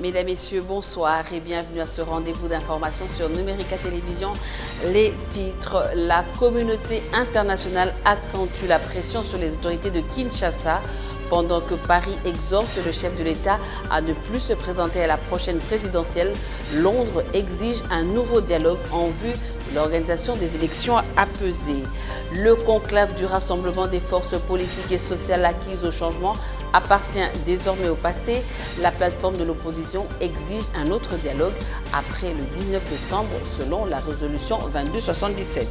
Mesdames, Messieurs, bonsoir et bienvenue à ce rendez-vous d'information sur Numérica Télévision. Les titres: la communauté internationale accentue la pression sur les autorités de Kinshasa pendant que Paris exhorte le chef de l'État à ne plus se présenter à la prochaine présidentielle. Londres exige un nouveau dialogue en vue de l'organisation des élections apaisées. Le conclave du rassemblement des forces politiques et sociales acquises au changement appartient désormais au passé. La plateforme de l'opposition exige un autre dialogue après le 19 décembre selon la résolution 2277.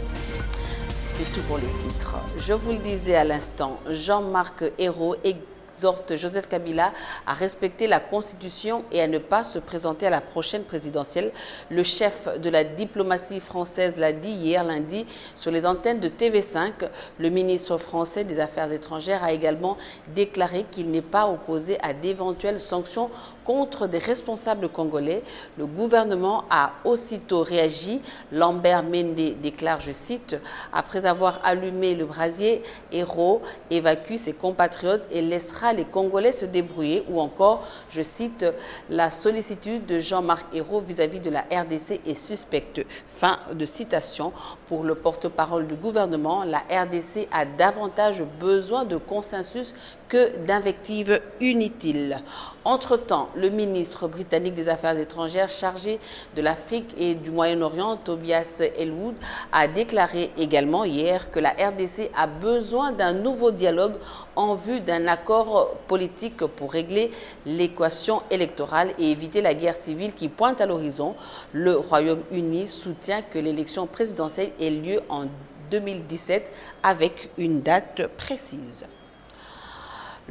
C'est tout pour les titres. Je vous le disais à l'instant, Jean-Marc Ayrault exhorte Joseph Kabila à respecter la Constitution et à ne pas se présenter à la prochaine présidentielle. Le chef de la diplomatie française l'a dit hier lundi sur les antennes de TV5. Le ministre français des Affaires étrangères a également déclaré qu'il n'est pas opposé à d'éventuelles sanctions contre des responsables congolais. Le gouvernement a aussitôt réagi. Lambert Mende déclare, je cite, « Après avoir allumé le brasier, Ayrault évacue ses compatriotes et laissera les Congolais se débrouiller » ou encore, je cite, « La sollicitude de Jean-Marc Ayrault vis-à-vis de la RDC est suspecte ». Fin de citation. Pour le porte-parole du gouvernement, la RDC a davantage besoin de consensus que d'invectives inutiles. Entre-temps, le ministre britannique des Affaires étrangères chargé de l'Afrique et du Moyen-Orient, Tobias Ellwood, a déclaré également hier que la RDC a besoin d'un nouveau dialogue en vue d'un accord politique pour régler l'équation électorale et éviter la guerre civile qui pointe à l'horizon. Le Royaume-Uni soutient que l'élection présidentielle ait lieu en 2017 avec une date précise.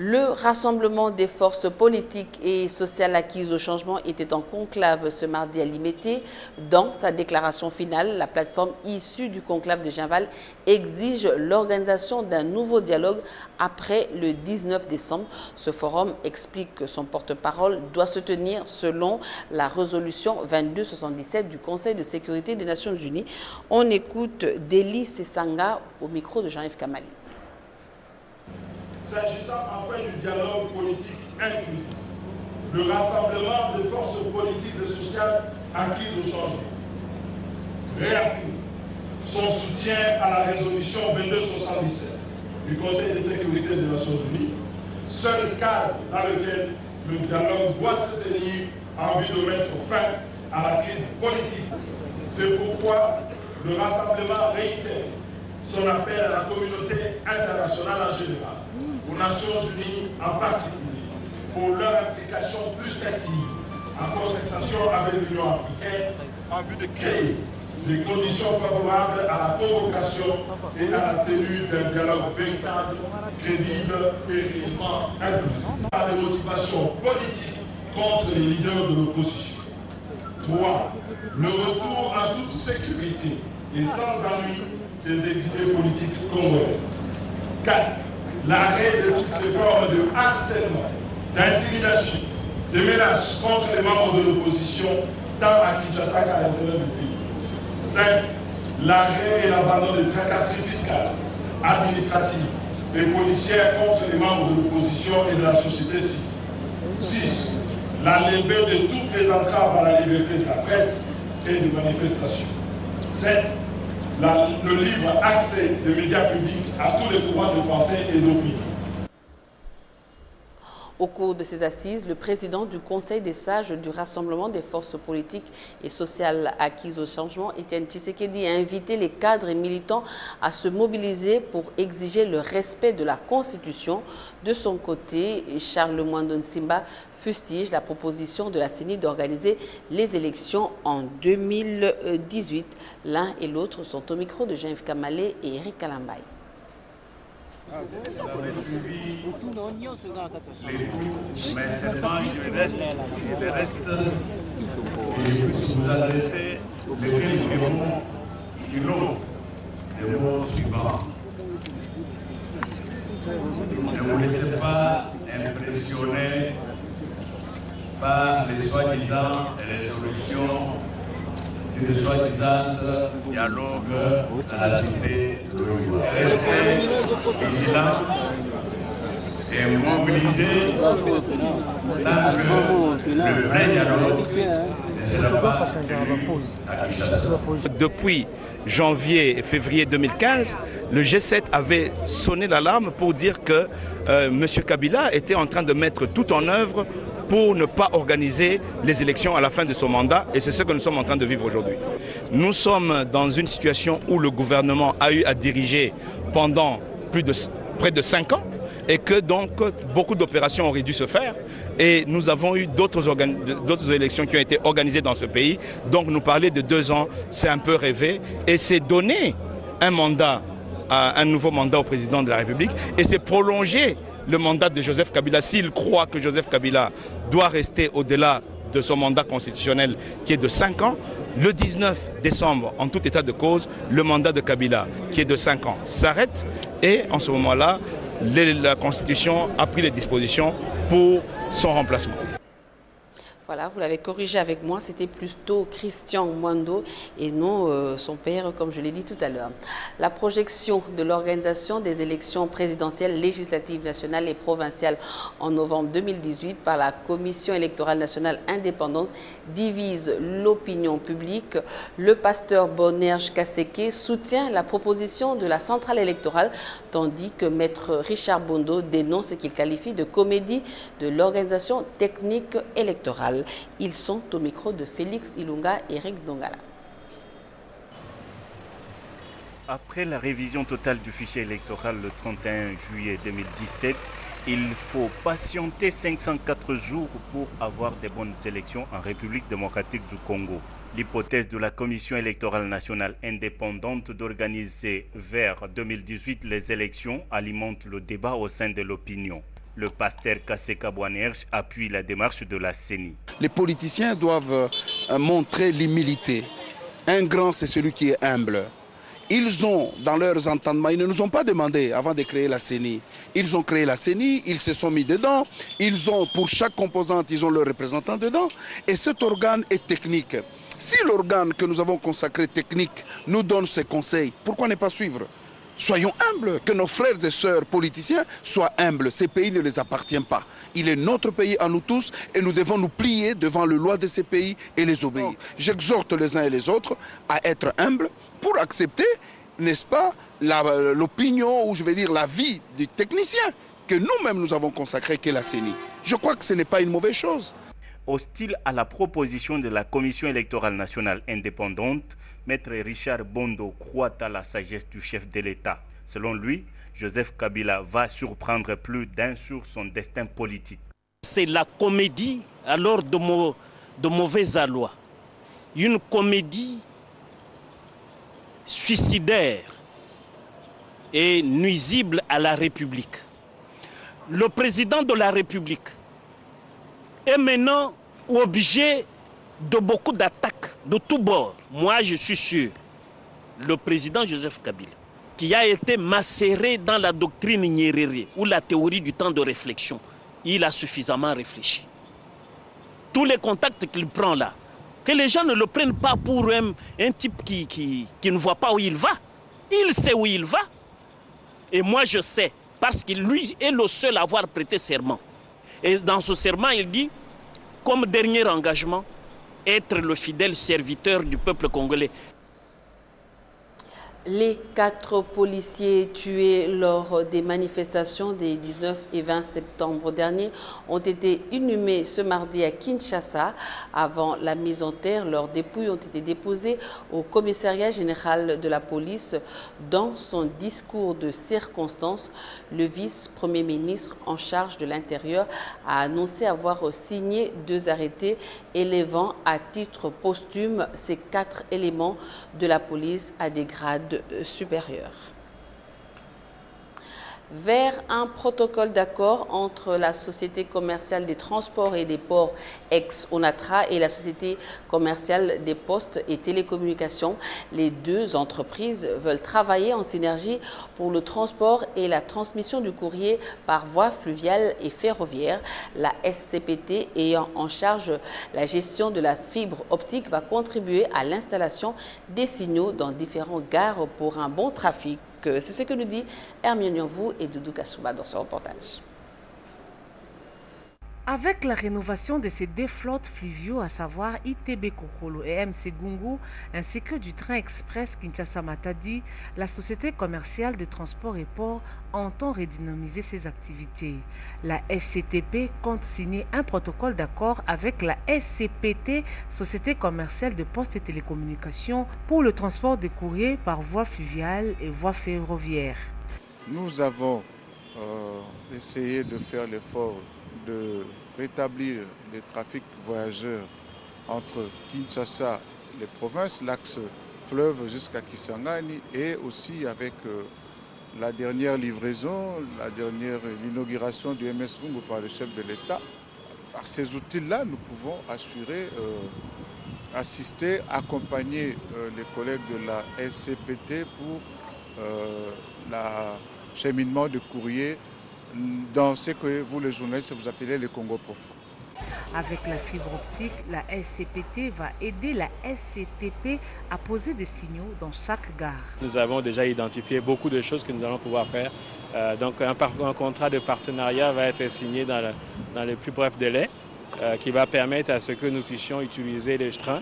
Le rassemblement des forces politiques et sociales acquises au changement était en conclave ce mardi à Limété. Dans sa déclaration finale, la plateforme issue du conclave de Ginval exige l'organisation d'un nouveau dialogue après le 19 décembre. Ce forum explique que son porte-parole doit se tenir selon la résolution 2277 du Conseil de sécurité des Nations Unies. On écoute Deli Sessanga au micro de Jean-Yves Kamali. S'agissant enfin du dialogue politique inclusif, le rassemblement des forces politiques et sociales acquises au changement réaffirme son soutien à la résolution 2277 du Conseil de sécurité des Nations Unies, seul cadre dans lequel le dialogue doit se tenir en vue de mettre fin à la crise politique. C'est pourquoi le rassemblement réitère son appel à la communauté internationale en général, aux Nations Unies en particulier, pour leur implication plus active en concertation avec l'Union africaine en vue de créer les conditions favorables à la convocation et à la tenue d'un dialogue véritable, crédible et réellement inclusif. Par des motivations politiques contre les leaders de l'opposition. 3. Le retour en toute sécurité et sans ennui des exilés politiques congolais. 4. L'arrêt de toutes les formes de harcèlement, d'intimidation, de menaces contre les membres de l'opposition, tant à Kinshasa qu'à l'intérieur du pays. 5. L'arrêt et l'abandon des tracasseries fiscales, administratives et policières contre les membres de l'opposition et de la société civile. 6. La levée de toutes les entraves à la liberté de la presse et de manifestation. 7. Le libre accès des médias publics à tous les courants de pensée et d'opinion. Au cours de ces assises, le président du Conseil des sages du Rassemblement des forces politiques et sociales acquises au changement, Étienne Tshisekedi, a invité les cadres et militants à se mobiliser pour exiger le respect de la Constitution. De son côté, Charles Mwando Nsimba fustige la proposition de la CENI d'organiser les élections en 2018. L'un et l'autre sont au micro de Jean-Yves Kamalé et Eric Kalambay. J'avais suivi les coups, mais seulement je reste et le reste, et je puisse vous adresser les quelques mots du nom des mots suivants. Ne vous laissez pas impressionner par les soi-disant résolutions et le soi-disant dialogue dans la cité de l'ONU. Restez vigilants et mobiliser tant que le vrai dialogue ne sera pas tenu à Kinshasa. Depuis janvier et février 2015, le G7 avait sonné l'alarme pour dire que M. Kabila était en train de mettre tout en œuvre pour ne pas organiser les élections à la fin de son mandat, et c'est ce que nous sommes en train de vivre aujourd'hui. Nous sommes dans une situation où le gouvernement a eu à diriger pendant près de 5 ans, et que donc beaucoup d'opérations auraient dû se faire, et nous avons eu d'autres élections qui ont été organisées dans ce pays. Donc nous parler de 2 ans, c'est un peu rêvé, et c'est donner un nouveau mandat au président de la République, et c'est prolonger le mandat de Joseph Kabila, s'il croit que Joseph Kabila doit rester au-delà de son mandat constitutionnel qui est de 5 ans. Le 19 décembre, en tout état de cause, le mandat de Kabila, qui est de 5 ans, s'arrête, et en ce moment-là, la Constitution a pris les dispositions pour son remplacement. Voilà, vous l'avez corrigé avec moi, c'était plutôt Christian Mwando et non son père, comme je l'ai dit tout à l'heure. La projection de l'organisation des élections présidentielles, législatives, nationales et provinciales en novembre 2018 par la Commission électorale nationale indépendante divise l'opinion publique. Le pasteur Bonerge Kaseke soutient la proposition de la centrale électorale, tandis que Maître Richard Bondo dénonce ce qu'il qualifie de comédie de l'organisation technique électorale. Ils sont au micro de Félix Ilunga et Eric Dongala. Après la révision totale du fichier électoral le 31 juillet 2017, il faut patienter 504 jours pour avoir des bonnes élections en République démocratique du Congo. L'hypothèse de la Commission électorale nationale indépendante d'organiser vers 2018 les élections alimente le débat au sein de l'opinion. Le pasteur Kaseka Bonerge appuie la démarche de la CENI. Les politiciens doivent montrer l'humilité. Un grand, c'est celui qui est humble. Ils ont, dans leurs entendements, ils ne nous ont pas demandé avant de créer la CENI. Ils ont créé la CENI, ils se sont mis dedans. Ils ont, pour chaque composante, ils ont leur représentant dedans. Et cet organe est technique. Si l'organe que nous avons consacré technique nous donne ses conseils, pourquoi ne pas suivre ? Soyons humbles, que nos frères et sœurs politiciens soient humbles. Ces pays ne les appartiennent pas. Il est notre pays à nous tous et nous devons nous plier devant les lois de ces pays et les obéir. J'exhorte les uns et les autres à être humbles pour accepter, n'est-ce pas, l'opinion ou je vais dire la vie du technicien que nous-mêmes nous avons consacré, qu'est la CENI. Je crois que ce n'est pas une mauvaise chose. Hostile à la proposition de la Commission électorale nationale indépendante, Maître Richard Bondo croit à la sagesse du chef de l'État. Selon lui, Joseph Kabila va surprendre plus d'un sur son destin politique. C'est la comédie alors de mauvais aloi. Une comédie suicidaire et nuisible à la République. Le président de la République est maintenant objet de beaucoup d'attaques de tous bords. Moi, je suis sûr, le président Joseph Kabila, qui a été macéré dans la doctrine Nyerere, ou la théorie du temps de réflexion, il a suffisamment réfléchi. Tous les contacts qu'il prend là, que les gens ne le prennent pas pour un type qui ne voit pas où il va. Il sait où il va. Et moi, je sais, parce que lui est le seul à avoir prêté serment. Et dans ce serment, il dit, comme dernier engagement, être le fidèle serviteur du peuple congolais. Les 4 policiers tués lors des manifestations des 19 et 20 septembre dernier ont été inhumés ce mardi à Kinshasa. Avant la mise en terre, leurs dépouilles ont été déposées au commissariat général de la police. Dans son discours de circonstance, le vice-premier ministre en charge de l'Intérieur a annoncé avoir signé 2 arrêtés élevant à titre posthume ces 4 éléments de la police à des grades supérieurs. Vers un protocole d'accord entre la Société commerciale des transports et des ports ex-Onatra et la Société commerciale des postes et télécommunications. Les 2 entreprises veulent travailler en synergie pour le transport et la transmission du courrier par voie fluviale et ferroviaire. La SCPT, ayant en charge la gestion de la fibre optique, va contribuer à l'installation des signaux dans différentes gares pour un bon trafic. C'est ce que nous dit Hermione Nyanvou et Doudou Kasouba dans ce reportage. Avec la rénovation de ces deux flottes fluviaux, à savoir ITB Kokolo et MC Gungu, ainsi que du train express Kinshasa-Matadi, la société commerciale de transport et port entend redynamiser ses activités. La SCTP compte signer un protocole d'accord avec la SCPT, Société commerciale de postes et télécommunications, pour le transport des courriers par voie fluviale et voie ferroviaire. Nous avons essayé de faire l'effort de rétablir les trafics voyageurs entre Kinshasa, les provinces, l'axe fleuve jusqu'à Kisangani, et aussi avec la dernière livraison, l'inauguration du MS Gungu par le chef de l'État. Par ces outils-là, nous pouvons assurer, assister, accompagner les collègues de la SCPT pour l'acheminement de courrier dans ce que vous, les journalistes, vous appelez le Congo profond. Avec la fibre optique, la SCPT va aider la SCTP à poser des signaux dans chaque gare. Nous avons déjà identifié beaucoup de choses que nous allons pouvoir faire. Donc un contrat de partenariat va être signé dans le plus bref délai, qui va permettre à ce que nous puissions utiliser les trains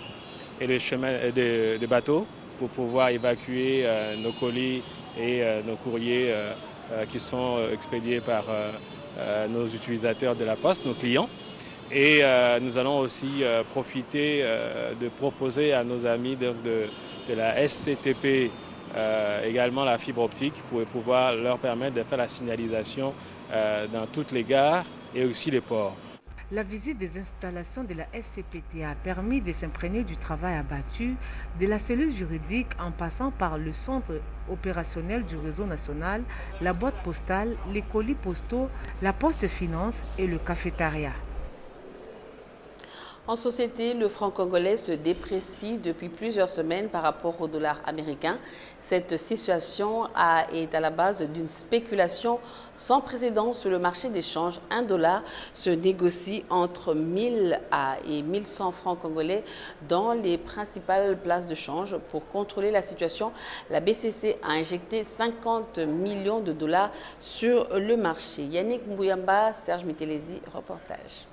et les chemins de bateaux pour pouvoir évacuer nos colis et nos courriers qui sont expédiés par nos utilisateurs de la poste, nos clients. Et nous allons aussi profiter de proposer à nos amis de la SCTP également la fibre optique pour pouvoir leur permettre de faire la signalisation dans toutes les gares et aussi les ports. La visite des installations de la SCPT a permis de s'imprégner du travail abattu de la cellule juridique en passant par le centre opérationnel du réseau national, la boîte postale, les colis postaux, la poste finance et le cafétéria. En société, le franc congolais se déprécie depuis plusieurs semaines par rapport au dollar américain. Cette situation est à la base d'une spéculation sans précédent sur le marché d'échange. Un dollar se négocie entre 1000 et 1100 francs congolais dans les principales places de change. Pour contrôler la situation, la BCC a injecté 50 millions de dollars sur le marché. Yannick Mbouyamba, Serge Mitelezi, reportage.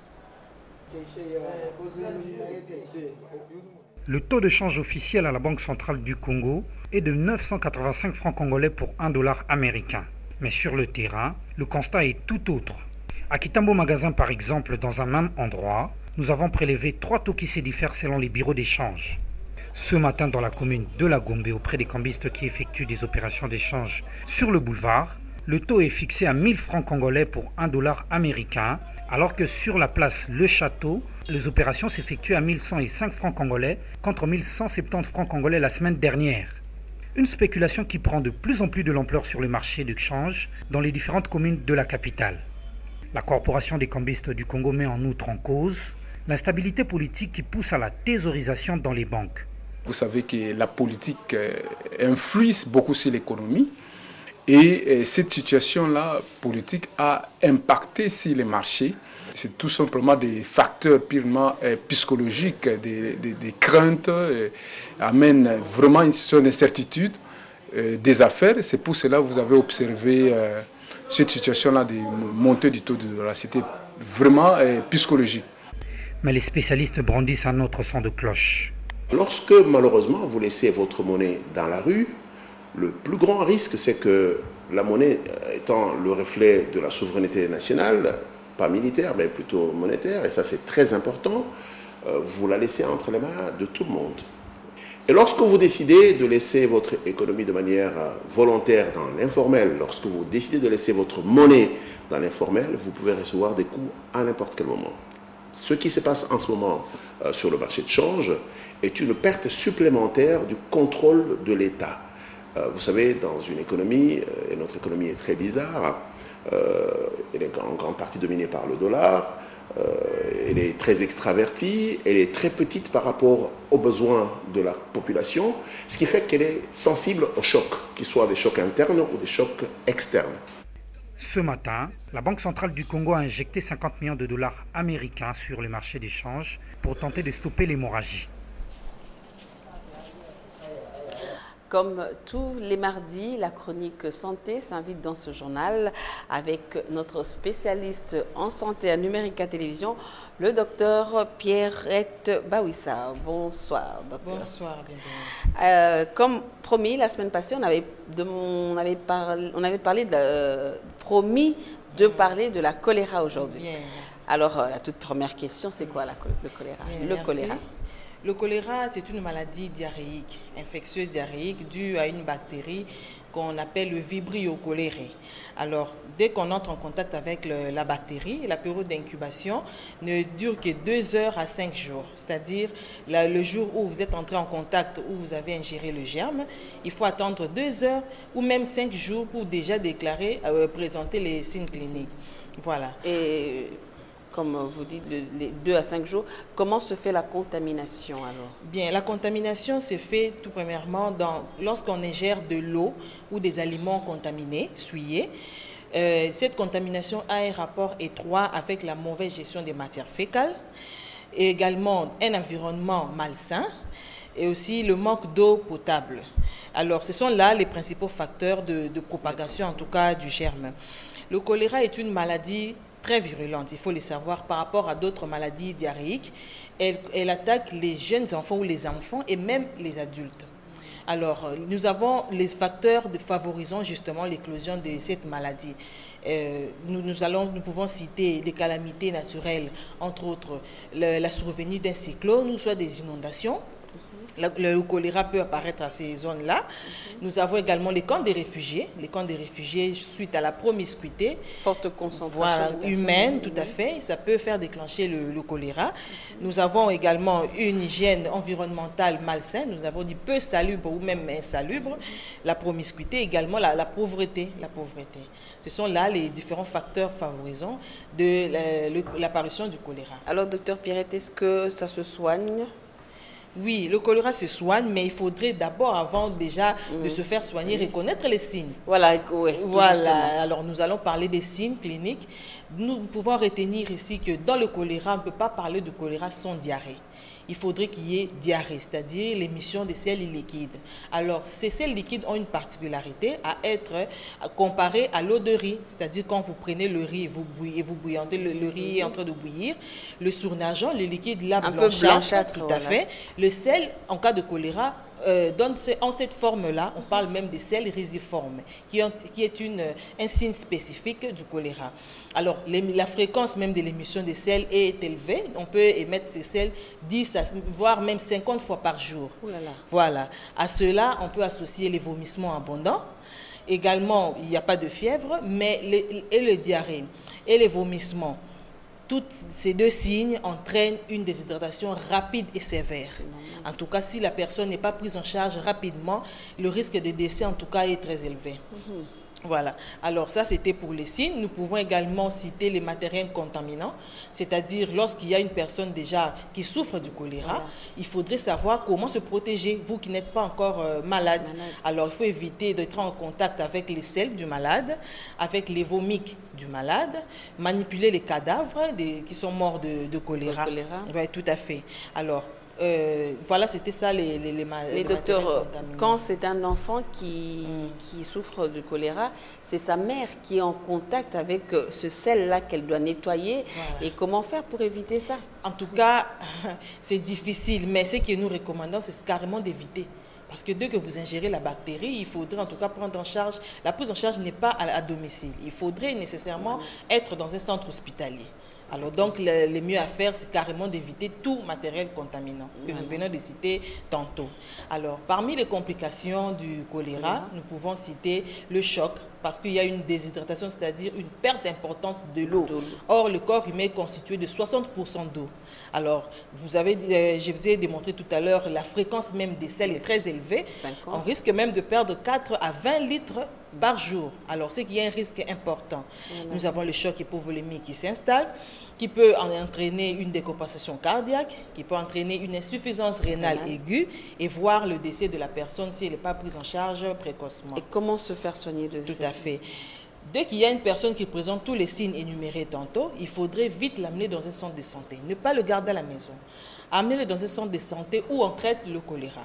Le taux de change officiel à la Banque centrale du Congo est de 985 francs congolais pour $1 américain. Mais sur le terrain, le constat est tout autre. À Kitambo Magasin, par exemple, dans un même endroit, nous avons prélevé 3 taux qui se diffèrent selon les bureaux d'échange. Ce matin, dans la commune de la Gombe, auprès des cambistes qui effectuent des opérations d'échange sur le boulevard, le taux est fixé à 1000 francs congolais pour $1 américain, alors que sur la place Le Château, les opérations s'effectuent à 1105 francs congolais contre 1170 francs congolais la semaine dernière. Une spéculation qui prend de plus en plus de l'ampleur sur le marché de change dans les différentes communes de la capitale. La Corporation des cambistes du Congo met en outre en cause l'instabilité politique qui pousse à la thésaurisation dans les banques. Vous savez que la politique influe beaucoup sur l'économie. Et cette situation-là, politique, a impacté sur les marchés. C'est tout simplement des facteurs purement psychologiques, des craintes, amènent vraiment une situation d'incertitude des affaires. C'est pour cela que vous avez observé cette situation-là de montée du taux de dollar. C'était vraiment psychologique. Mais les spécialistes brandissent un autre son de cloche. Lorsque malheureusement vous laissez votre monnaie dans la rue, le plus grand risque, c'est que la monnaie, étant le reflet de la souveraineté nationale, pas militaire, mais plutôt monétaire, et ça c'est très important, vous la laissez entre les mains de tout le monde. Et lorsque vous décidez de laisser votre économie de manière volontaire dans l'informel, lorsque vous décidez de laisser votre monnaie dans l'informel, vous pouvez recevoir des coups à n'importe quel moment. Ce qui se passe en ce moment sur le marché de change est une perte supplémentaire du contrôle de l'État. Vous savez, dans une économie, et notre économie est très bizarre, elle est en grande partie dominée par le dollar, elle est très extravertie, elle est très petite par rapport aux besoins de la population, ce qui fait qu'elle est sensible aux chocs, qu'ils soient des chocs internes ou des chocs externes. Ce matin, la Banque centrale du Congo a injecté 50 millions de dollars américains sur les marchés d'échange pour tenter de stopper l'hémorragie. Comme tous les mardis, la chronique santé s'invite dans ce journal avec notre spécialiste en santé à Numérica Télévision, le docteur Pierrette Bawissa. Bonsoir, docteur. Bonsoir, bienvenue. Comme promis, la semaine passée, on avait promis de parler de la choléra aujourd'hui. Alors, la toute première question, c'est quoi le choléra? Le choléra, c'est une maladie diarrhéique, infectieuse diarrhéique, due à une bactérie qu'on appelle le Vibrio cholerae. Alors, dès qu'on entre en contact avec la bactérie, la période d'incubation ne dure que 2 heures à 5 jours. C'est-à-dire, le jour où vous êtes entré en contact, où vous avez ingéré le germe, il faut attendre 2 heures ou même 5 jours pour déjà déclarer, présenter les signes cliniques. Voilà. Et comme vous dites, les 2 à 5 jours, comment se fait la contamination alors? Bien, la contamination se fait tout premièrement lorsqu'on ingère de l'eau ou des aliments contaminés, souillés. Cette contamination a un rapport étroit avec la mauvaise gestion des matières fécales, et également un environnement malsain et aussi le manque d'eau potable. Alors, ce sont là les principaux facteurs de propagation, en tout cas, du germe. Le choléra est une maladie très virulente, il faut le savoir, par rapport à d'autres maladies diarrhéiques. Elle attaque les jeunes enfants ou les enfants et même les adultes. Alors, nous avons les facteurs favorisant justement l'éclosion de cette maladie. Nous pouvons citer des calamités naturelles, entre autres la survenue d'un cyclone ou soit des inondations. Le choléra peut apparaître à ces zones-là. Nous avons également les camps des réfugiés. Les camps des réfugiés suite à la promiscuité. Forte concentration humaine, tout à fait. Ça peut faire déclencher le choléra. Nous avons également une hygiène environnementale malsaine. Nous avons dit peu salubre ou même insalubre. La promiscuité, également la pauvreté. Ce sont là les différents facteurs favorisants de l'apparition du choléra. Alors, docteur Pierrette, est-ce que ça se soigne? Oui, le choléra se soigne, mais il faudrait d'abord, avant déjà de se faire soigner, reconnaître les signes. Voilà, oui. Voilà. Alors, nous allons parler des signes cliniques. Nous pouvons retenir ici que dans le choléra, on ne peut pas parler de choléra sans diarrhée. Il faudrait qu'il y ait diarrhée, c'est-à-dire l'émission des sels liquides. Alors, ces sels liquides ont une particularité à être comparés à l'eau de riz, c'est-à-dire quand vous prenez le riz et vous bouillantez, le riz est en train de bouillir, le surnageant, le liquide là, blanchâtre, tout à fait. Le sel, en cas de choléra, en cette forme-là, on parle même des sels riziformes, qui est un signe spécifique du choléra. Alors, la fréquence même de l'émission des sels est élevée. On peut émettre ces sels 10, voire même 50 fois par jour. Voilà. À cela, on peut associer les vomissements abondants. Également, il n'y a pas de fièvre, mais le diarrhée et les vomissements, tous ces 2 signes entraînent une déshydratation rapide et sévère. En tout cas, si la personne n'est pas prise en charge rapidement, le risque de décès, en tout cas, est très élevé. Voilà. Alors ça, c'était pour les signes. Nous pouvons également citer les matériels contaminants, c'est-à-dire lorsqu'il y a une personne déjà qui souffre du choléra, il faudrait savoir comment se protéger, vous qui n'êtes pas encore malade. Alors, il faut éviter d'être en contact avec les selles du malade, avec les vomiques du malade, manipuler les cadavres qui sont morts de choléra. Oui, tout à fait. Alors, voilà, c'était ça les mais docteur, quand c'est un enfant qui souffre du choléra, c'est sa mère qui est en contact avec ce sel-là qu'elle doit nettoyer. Et comment faire pour éviter ça? En tout cas, c'est difficile, mais ce que nous recommandons, c'est carrément d'éviter. Parce que dès que vous ingérez la bactérie, il faudrait en tout cas prendre en charge. La prise en charge n'est pas à domicile. Il faudrait nécessairement être dans un centre hospitalier. Alors donc, le mieux à faire, c'est carrément d'éviter tout matériel contaminant que nous venons de citer tantôt. Alors, parmi les complications du choléra, nous pouvons citer le choc, parce qu'il y a une déshydratation, c'est-à-dire une perte importante de l'eau. Or, le corps humain est constitué de 60% d'eau. Alors, je vous ai démontré tout à l'heure, la fréquence même des sels est très élevée. 50. On risque même de perdre 4 à 20 litres par jour. Alors, c'est qu'il y a un risque important. Nous avons le choc hypovolémique qui s'installe, qui peut entraîner une décompensation cardiaque, qui peut entraîner une insuffisance rénale aiguë et voire le décès de la personne si elle n'est pas prise en charge précocement. Et comment se faire soigner de ça? Tout à fait. Dès qu'il y a une personne qui présente tous les signes énumérés tantôt, il faudrait vite l'amener dans un centre de santé. Ne pas le garder à la maison. amenez-le dans un centre de santé où on traite le choléra.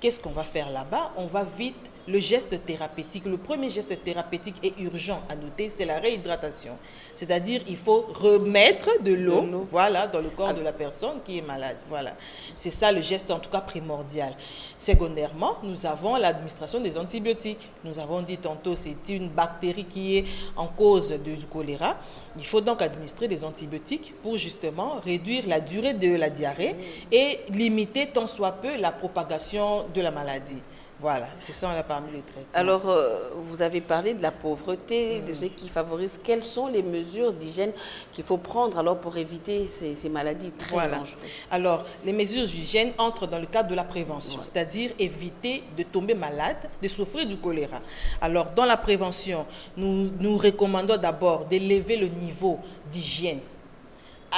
Qu'est-ce qu'on va faire là-bas? On va vite le geste thérapeutique. Le premier geste thérapeutique et urgent à noter, c'est la réhydratation. C'est-à-dire, il faut remettre de l'eau, voilà, dans le corps de la personne qui est malade. Voilà. C'est ça le geste, en tout cas, primordial. Secondairement, nous avons l'administration des antibiotiques. Nous avons dit tantôt, c'est une bactérie qui est en cause du choléra. Il faut donc administrer des antibiotiques pour justement réduire la durée de la diarrhée et limiter tant soit peu la propagation de la maladie. Voilà, c'est ça là parmi les traitements. Alors, vous avez parlé de la pauvreté, de ce qui favorise. Quelles sont les mesures d'hygiène qu'il faut prendre alors pour éviter ces maladies très dangereuses? Alors, les mesures d'hygiène entrent dans le cadre de la prévention, c'est-à-dire éviter de tomber malade, de souffrir du choléra. Alors, dans la prévention, nous recommandons d'abord d'élever le niveau d'hygiène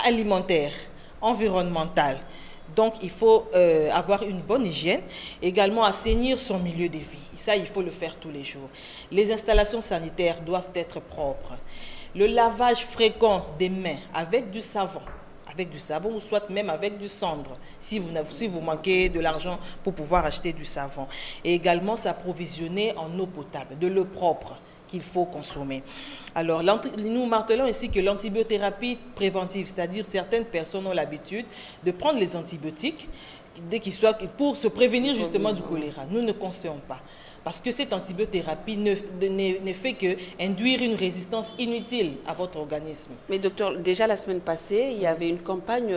alimentaire, environnementale. Donc, il faut avoir une bonne hygiène, également assainir son milieu de vie. Ça, il faut le faire tous les jours. Les installations sanitaires doivent être propres. Le lavage fréquent des mains avec du savon ou soit même avec du cendre, si vous manquez de l'argent pour pouvoir acheter du savon. Et également s'approvisionner en eau potable, de l'eau propre qu'il faut consommer. Alors, nous martelons ici que l'antibiothérapie préventive, c'est-à-dire certaines personnes ont l'habitude de prendre les antibiotiques dès qu'ils soient pour se prévenir justement du choléra. Nous ne conseillons pas. Parce que cette antibiothérapie ne fait qu'induire une résistance inutile à votre organisme. Mais docteur, déjà la semaine passée, il y avait une campagne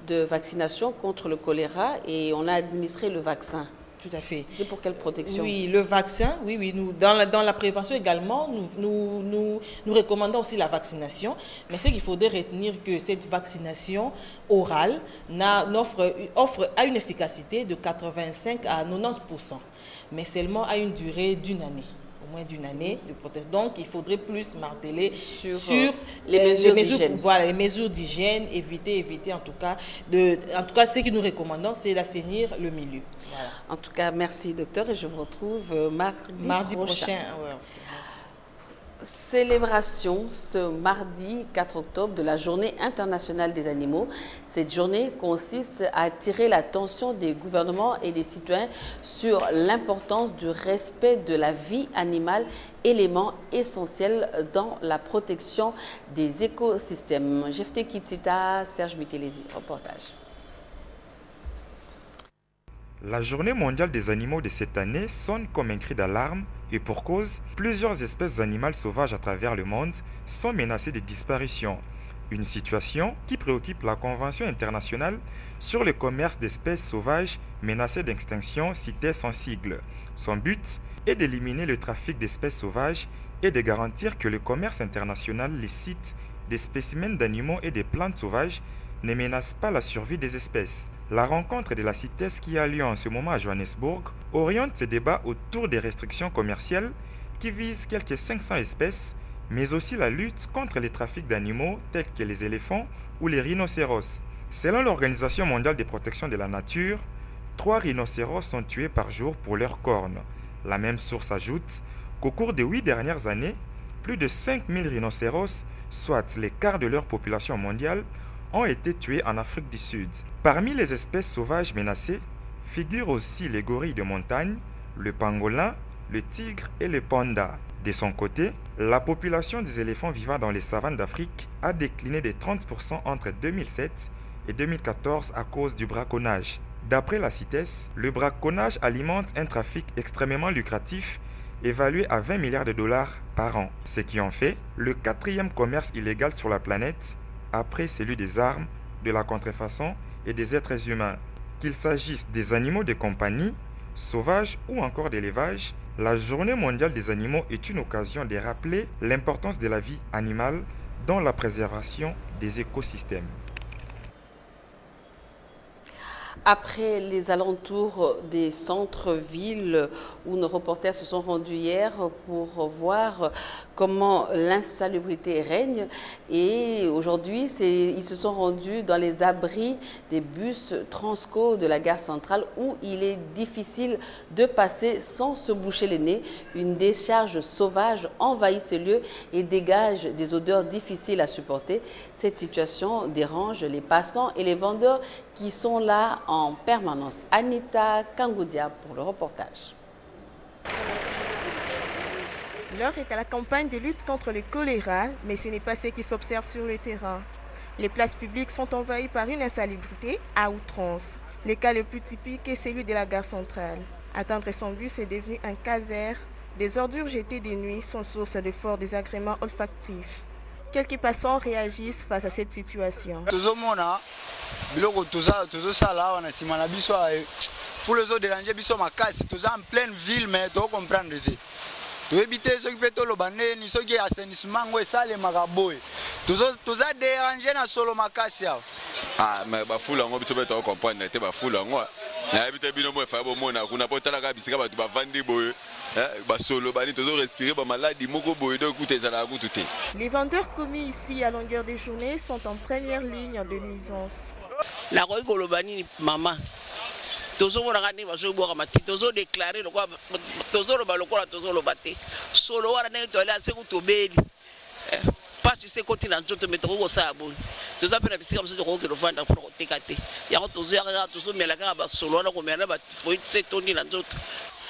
de vaccination contre le choléra et on a administré le vaccin. Tout à fait. C'était pour quelle protection? Oui, le vaccin, oui. Nous, dans la prévention également, nous recommandons aussi la vaccination. Mais c'est qu'il faudrait retenir que cette vaccination orale offre à une efficacité de 85 à 90%, mais seulement à une durée d'une année. Moins d'une année de protection. Donc, il faudrait plus marteler sur les mesures d'hygiène. Voilà, les mesures d'hygiène, éviter en tout cas, ce que nous recommandons, c'est d'assainir le milieu. Voilà. En tout cas, merci docteur et je vous retrouve mardi prochain. Ouais. Célébration ce mardi 4 octobre de la Journée internationale des animaux. Cette journée consiste à attirer l'attention des gouvernements et des citoyens sur l'importance du respect de la vie animale, élément essentiel dans la protection des écosystèmes. Jefté Kitita, Serge Mitelesi, reportage. La Journée mondiale des animaux de cette année sonne comme un cri d'alarme et pour cause, plusieurs espèces animales sauvages à travers le monde sont menacées de disparition. Une situation qui préoccupe la Convention internationale sur le commerce d'espèces sauvages menacées d'extinction, CITES en sigle. Son but est d'éliminer le trafic d'espèces sauvages et de garantir que le commerce international licite des spécimens d'animaux et des plantes sauvages ne menace pas la survie des espèces. La rencontre de la CITES qui a lieu en ce moment à Johannesburg oriente ces débats autour des restrictions commerciales qui visent quelques 500 espèces, mais aussi la lutte contre les trafics d'animaux tels que les éléphants ou les rhinocéros. Selon l'Organisation mondiale de protection de la nature, 3 rhinocéros sont tués par jour pour leurs cornes. La même source ajoute qu'au cours des 8 dernières années, plus de 5000 rhinocéros, soit les quarts de leur population mondiale, ont été tués en Afrique du Sud. Parmi les espèces sauvages menacées figurent aussi les gorilles de montagne, le pangolin, le tigre et le panda. De son côté, la population des éléphants vivant dans les savanes d'Afrique a décliné de 30% entre 2007 et 2014 à cause du braconnage. D'après la CITES, le braconnage alimente un trafic extrêmement lucratif évalué à 20 milliards de dollars par an, ce qui en fait le 4e commerce illégal sur la planète après celui des armes, de la contrefaçon et des êtres humains. Qu'il s'agisse des animaux de compagnie, sauvages ou encore d'élevage, la Journée mondiale des animaux est une occasion de rappeler l'importance de la vie animale dans la préservation des écosystèmes. Après les alentours des centres-villes où nos reporters se sont rendus hier pour voir comment l'insalubrité règne, et aujourd'hui ils se sont rendus dans les abris des bus Transco de la gare centrale où il est difficile de passer sans se boucher les nez. Une décharge sauvage envahit ce lieu et dégage des odeurs difficiles à supporter. Cette situation dérange les passants et les vendeurs qui sont là en permanence. Anita Kangoudia pour le reportage. L'heure est à la campagne de lutte contre le choléra, mais ce n'est pas ce qui s'observe sur le terrain. Les places publiques sont envahies par une insalubrité à outrance. Le cas le plus typique est celui de la gare centrale. Attendre son bus est devenu un calvaire. Des ordures jetées de nuit sont source de forts désagréments olfactifs. Quelques passants réagissent face à cette situation. Pour les autres déranger, ils sont en pleine ville, mais tu comprends. Tu éviter ceux qui font le bandé, ni ceux qui assainissement, ça les magaboy. Tu as dérangé dans solo makassia. Ah, mais bah fou là, moi tu peux te comprendre, tu bah fou là, moi. N'habite bien moi faire bon moi, on a pas tellement qu'à biscuit, bah tu vas vendre boy. Bah solo bandé, tu dois respirer, bah maladie, moko boy, donc écoutez ça là, tout est. Les vendeurs commis ici à longueur de journée sont en première ligne de nuisance. La rue Kolobani, maman. Tozo morangani baso boka mati tozo déclarer le quoi tozo lo balokola tozo lo baté solo wana ne to la se kutobeli pas si c'est continent to mettre au sabo c'est ça pena bisika mso ko ke vanda pour tekate ya tozo ya tozo melaka ba solo na ko mena ba foi se toni na nzoto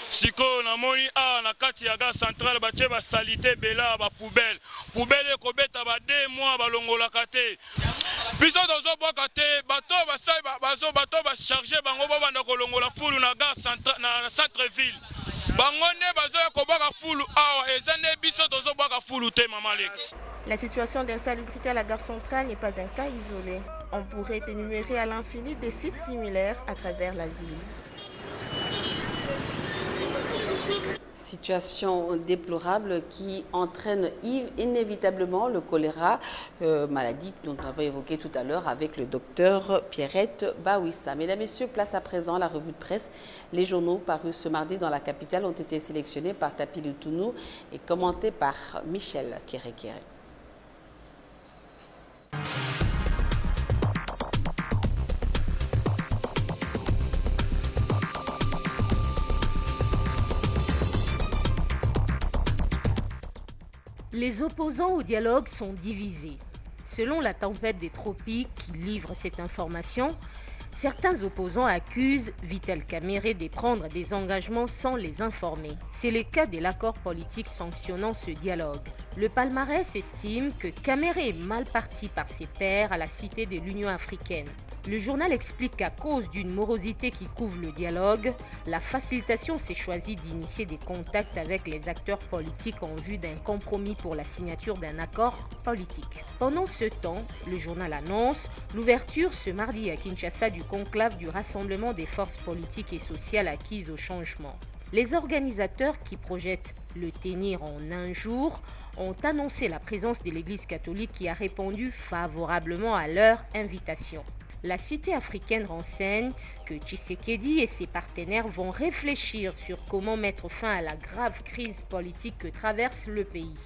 siko na moni a na kati ya gare centrale batie ba salité bela ba poubelle ko beta ba 2 mois balongola kate biso tozo boka te bato basai bazo bato ba charger bango banda kolongola fulu na gare centrale na centre ville bango ne bazo ko boka fulu awa ezane biso tozo boka fulu te mama Alex. La situation d'insalubrité à la gare centrale n'est pas un cas isolé. On pourrait énumérer à l'infini des sites similaires à travers la ville. Situation déplorable qui entraîne inévitablement le choléra, maladie dont nous avons évoqué tout à l'heure avec le docteur Pierrette Bawissa. Mesdames, Messieurs, place à présent à la revue de presse. Les journaux parus ce mardi dans la capitale ont été sélectionnés par Tapi Lutunou et commentés par Michel Kérékéré. Les opposants au dialogue sont divisés. Selon la tempête des tropiques qui livre cette information, certains opposants accusent Vital Kamerhe de prendre des engagements sans les informer. C'est le cas de l'accord politique sanctionnant ce dialogue. Le palmarès estime que Kamerhe est mal parti par ses pairs à la Cité de l'Union africaine. Le journal explique qu'à cause d'une morosité qui couvre le dialogue, la facilitation s'est choisie d'initier des contacts avec les acteurs politiques en vue d'un compromis pour la signature d'un accord politique. Pendant ce temps, le journal annonce l'ouverture ce mardi à Kinshasa du conclave du rassemblement des forces politiques et sociales acquises au changement. Les organisateurs qui projettent le tenir en un jour ont annoncé la présence de l'Église catholique qui a répondu favorablement à leur invitation. La Cité africaine renseigne que Tshisekedi et ses partenaires vont réfléchir sur comment mettre fin à la grave crise politique que traverse le pays.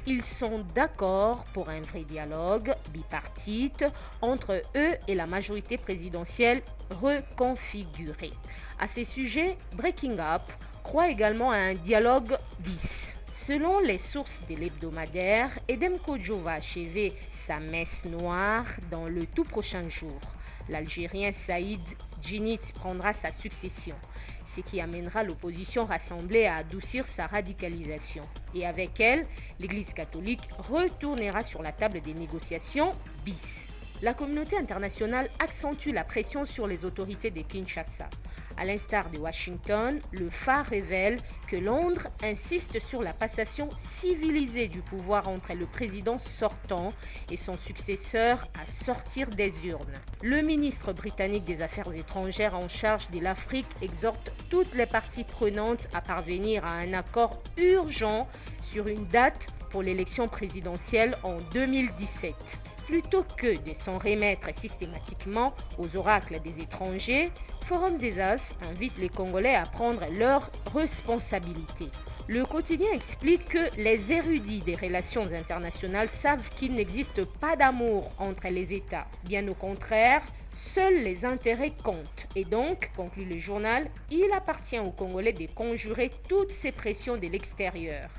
Ils sont d'accord pour un vrai dialogue bipartite entre eux et la majorité présidentielle reconfigurée. À ces sujets, Breaking Up croit également à un dialogue bis. Selon les sources de l'hebdomadaire, Edem Kodjo va achever sa messe noire dans le tout prochain jour. L'Algérien Saïd Djinit prendra sa succession, ce qui amènera l'opposition rassemblée à adoucir sa radicalisation. Et avec elle, l'Église catholique retournera sur la table des négociations bis. La communauté internationale accentue la pression sur les autorités de Kinshasa. À l'instar de Washington, le phare révèle que Londres insiste sur la passation civilisée du pouvoir entre le président sortant et son successeur à sortir des urnes. Le ministre britannique des Affaires étrangères en charge de l'Afrique exhorte toutes les parties prenantes à parvenir à un accord urgent sur une date pour l'élection présidentielle en 2017. Plutôt que de s'en remettre systématiquement aux oracles des étrangers, Forum des As invite les Congolais à prendre leurs responsabilités. Le quotidien explique que les érudits des relations internationales savent qu'il n'existe pas d'amour entre les États. Bien au contraire, seuls les intérêts comptent. Et donc, conclut le journal, il appartient aux Congolais de conjurer toutes ces pressions de l'extérieur.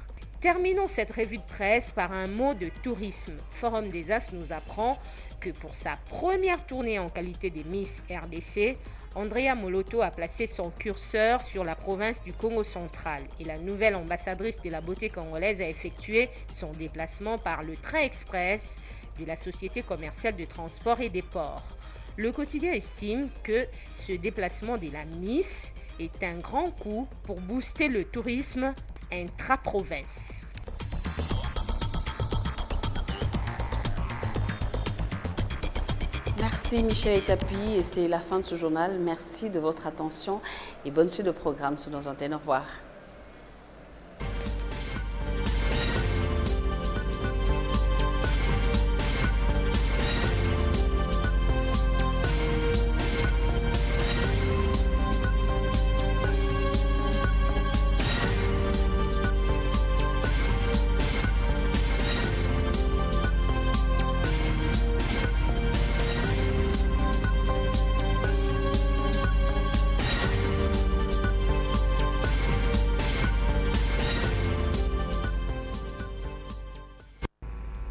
Terminons cette revue de presse par un mot de tourisme. Forum des As nous apprend que pour sa première tournée en qualité de Miss RDC, Andrea Moloto a placé son curseur sur la province du Congo central et la nouvelle ambassadrice de la beauté congolaise a effectué son déplacement par le train express de la Société commerciale de transport et des ports. Le quotidien estime que ce déplacement de la Miss est un grand coup pour booster le tourisme intra-province. Merci Michel Etapi et c'est la fin de ce journal. Merci de votre attention et bonne suite de programme sur nos antennes. Au revoir.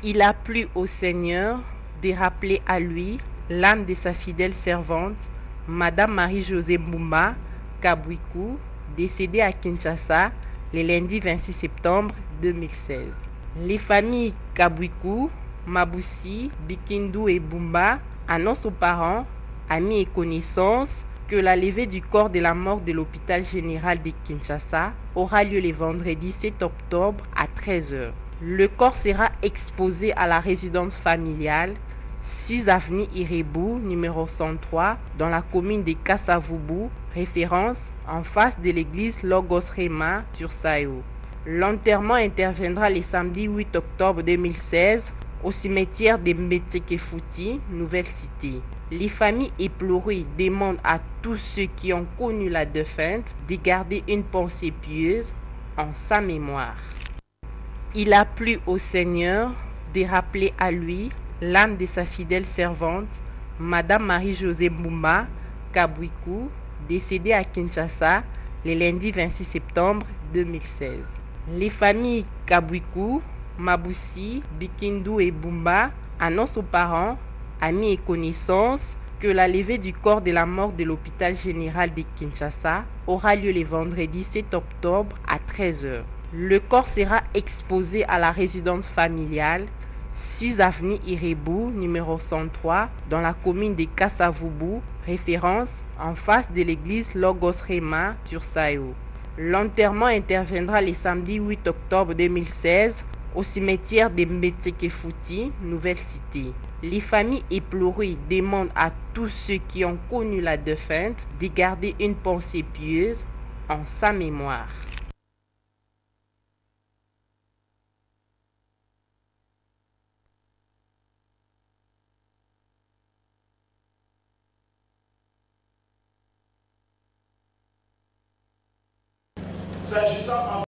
Il a plu au Seigneur de rappeler à lui l'âme de sa fidèle servante, Madame Marie-Josée Mbumba Kabwiku, décédée à Kinshasa le lundi 26 septembre 2016. Les familles Kabwiku, Maboussi, Bikindu et Bumba annoncent aux parents, amis et connaissances que la levée du corps de la mort de l'hôpital général de Kinshasa aura lieu le vendredi 7 octobre à 13h. Le corps sera exposé à la résidence familiale 6 avenue Irebu, numéro 103, dans la commune de Kassavubu, référence en face de l'église Logos Rema sur Sayo. L'enterrement interviendra le samedi 8 octobre 2016 au cimetière de Mbetekefouti, Nouvelle Cité. Les familles éplorées demandent à tous ceux qui ont connu la défunte de garder une pensée pieuse en sa mémoire. Il a plu au Seigneur de rappeler à lui l'âme de sa fidèle servante, Madame Marie-Josée Mbumba Kabwiku, décédée à Kinshasa le lundi 26 septembre 2016. Les familles Kabwiku, Maboussi, Bikindu et Bumba annoncent aux parents, amis et connaissances que la levée du corps de la mort de l'hôpital général de Kinshasa aura lieu le vendredi 7 octobre à 13h. Le corps sera exposé à la résidence familiale 6 avenue Irebu, numéro 103, dans la commune de Kassavubu, référence en face de l'église Logos Rema sur Sayo. L'enterrement interviendra le samedi 8 octobre 2016 au cimetière de Mbetekefouti, Nouvelle Cité. Les familles éplorées demandent à tous ceux qui ont connu la défunte de garder une pensée pieuse en sa mémoire. S'agissant